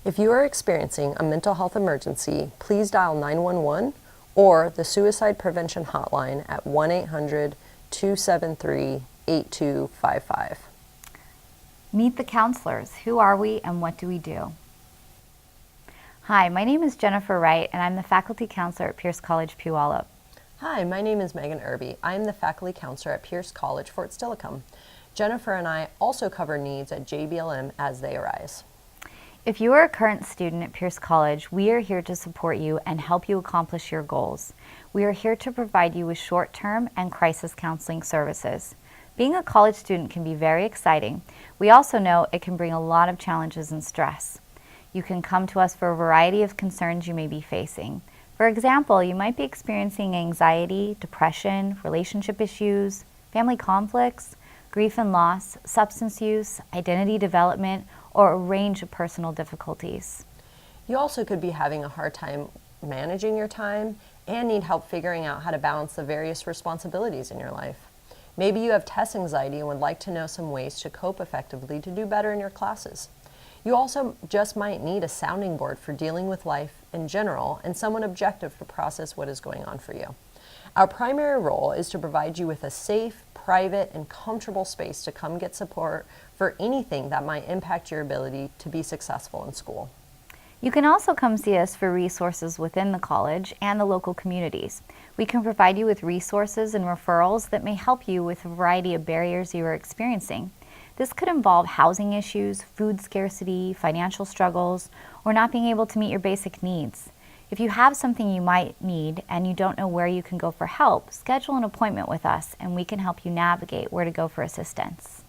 If you are experiencing a mental health emergency, please dial 911 or the Suicide Prevention Hotline at 1-800-273-8255. Meet the counselors. Who are we and what do we do? Hi, my name is Jennifer Wright and I'm the faculty counselor at Pierce College Puyallup. Hi, my name is Megan Irby. I am the faculty counselor at Pierce College Fort Steilacoom. Jennifer and I also cover needs at JBLM as they arise. If you are a current student at Pierce College, we are here to support you and help you accomplish your goals. We are here to provide you with short-term and crisis counseling services. Being a college student can be very exciting. We also know it can bring a lot of challenges and stress. You can come to us for a variety of concerns you may be facing. For example, you might be experiencing anxiety, depression, relationship issues, family conflicts, grief and loss, substance use, identity development, or a range of personal difficulties. You also could be having a hard time managing your time and need help figuring out how to balance the various responsibilities in your life. Maybe you have test anxiety and would like to know some ways to cope effectively to do better in your classes. You also just might need a sounding board for dealing with life in general and someone objective to process what is going on for you. Our primary role is to provide you with a safe, private, and comfortable space to come get support for anything that might impact your ability to be successful in school. You can also come see us for resources within the college and the local communities. We can provide you with resources and referrals that may help you with a variety of barriers you are experiencing. This could involve housing issues, food scarcity, financial struggles, or not being able to meet your basic needs. If you have something you might need and you don't know where you can go for help, schedule an appointment with us and we can help you navigate where to go for assistance.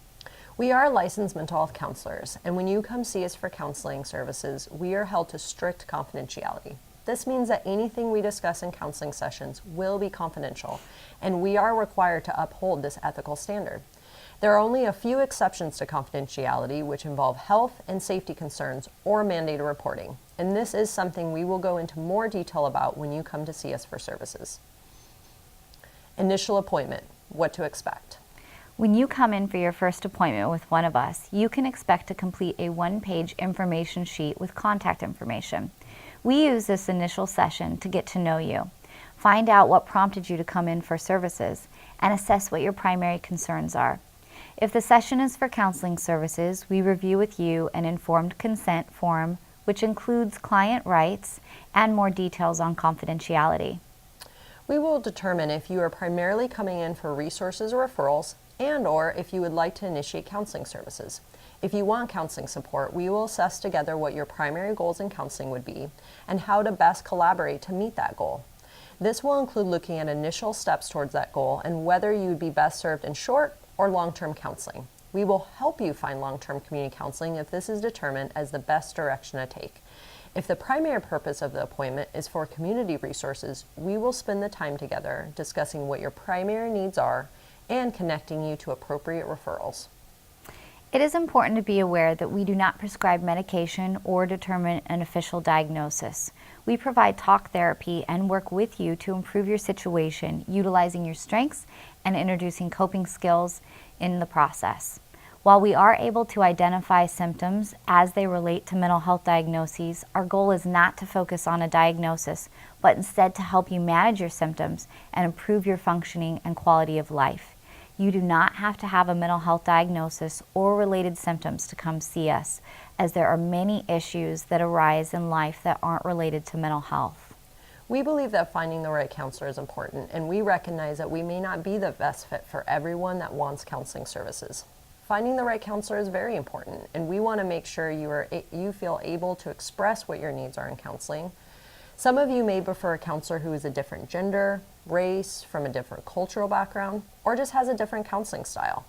We are licensed mental health counselors, and when you come see us for counseling services, we are held to strict confidentiality. This means that anything we discuss in counseling sessions will be confidential, and we are required to uphold this ethical standard. There are only a few exceptions to confidentiality, which involve health and safety concerns or mandated reporting, and this is something we will go into more detail about when you come to see us for services. Initial appointment, what to expect. When you come in for your first appointment with one of us, you can expect to complete a one-page information sheet with contact information. We use this initial session to get to know you, find out what prompted you to come in for services, and assess what your primary concerns are. If the session is for counseling services, we review with you an informed consent form, which includes client rights and more details on confidentiality. We will determine if you are primarily coming in for resources or referrals, and/or if you would like to initiate counseling services. If you want counseling support, we will assess together what your primary goals in counseling would be and how to best collaborate to meet that goal. This will include looking at initial steps towards that goal and whether you would be best served in short or long-term counseling. We will help you find long-term community counseling if this is determined as the best direction to take. If the primary purpose of the appointment is for community resources, we will spend the time together discussing what your primary needs are and connecting you to appropriate referrals. It is important to be aware that we do not prescribe medication or determine an official diagnosis. We provide talk therapy and work with you to improve your situation, utilizing your strengths and introducing coping skills in the process. While we are able to identify symptoms as they relate to mental health diagnoses, our goal is not to focus on a diagnosis, but instead to help you manage your symptoms and improve your functioning and quality of life. You do not have to have a mental health diagnosis or related symptoms to come see us, as there are many issues that arise in life that aren't related to mental health. We believe that finding the right counselor is important, and we recognize that we may not be the best fit for everyone that wants counseling services. Finding the right counselor is very important, and we want to make sure you feel able to express what your needs are in counseling. Some of you may prefer a counselor who is a different gender, race, from a different cultural background, or just has a different counseling style.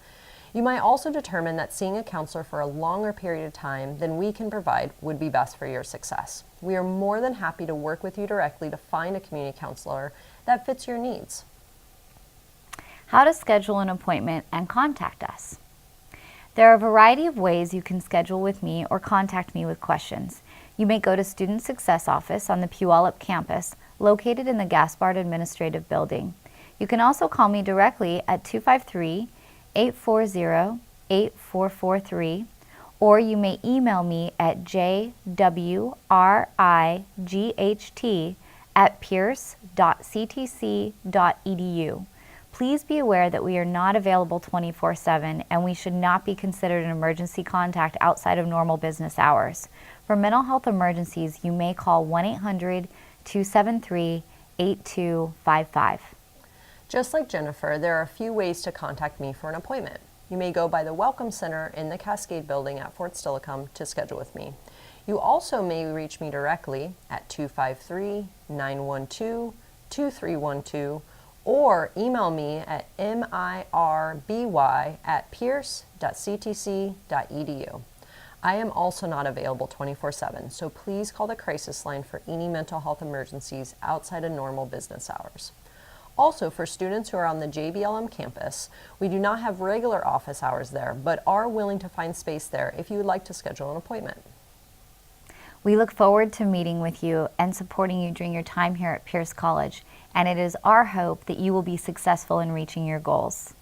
You might also determine that seeing a counselor for a longer period of time than we can provide would be best for your success. We are more than happy to work with you directly to find a community counselor that fits your needs. How to schedule an appointment and contact us. There are a variety of ways you can schedule with me or contact me with questions. You may go to Student Success Office on the Puyallup campus, located in the Gaspard Administrative Building. You can also call me directly at 253-840-8443, or you may email me at jwright@pierce.ctc.edu. Please be aware that we are not available 24/7 and we should not be considered an emergency contact outside of normal business hours. For mental health emergencies, you may call 1-800-273-8255. Just like Jennifer, there are a few ways to contact me for an appointment. You may go by the Welcome Center in the Cascade Building at Fort Steilacoom to schedule with me. You also may reach me directly at 253-912-2312 or email me at mirby@pierce.ctc.edu. I am also not available 24/7, so please call the crisis line for any mental health emergencies outside of normal business hours. Also, for students who are on the JBLM campus, we do not have regular office hours there, but are willing to find space there if you would like to schedule an appointment. We look forward to meeting with you and supporting you during your time here at Pierce College, and it is our hope that you will be successful in reaching your goals.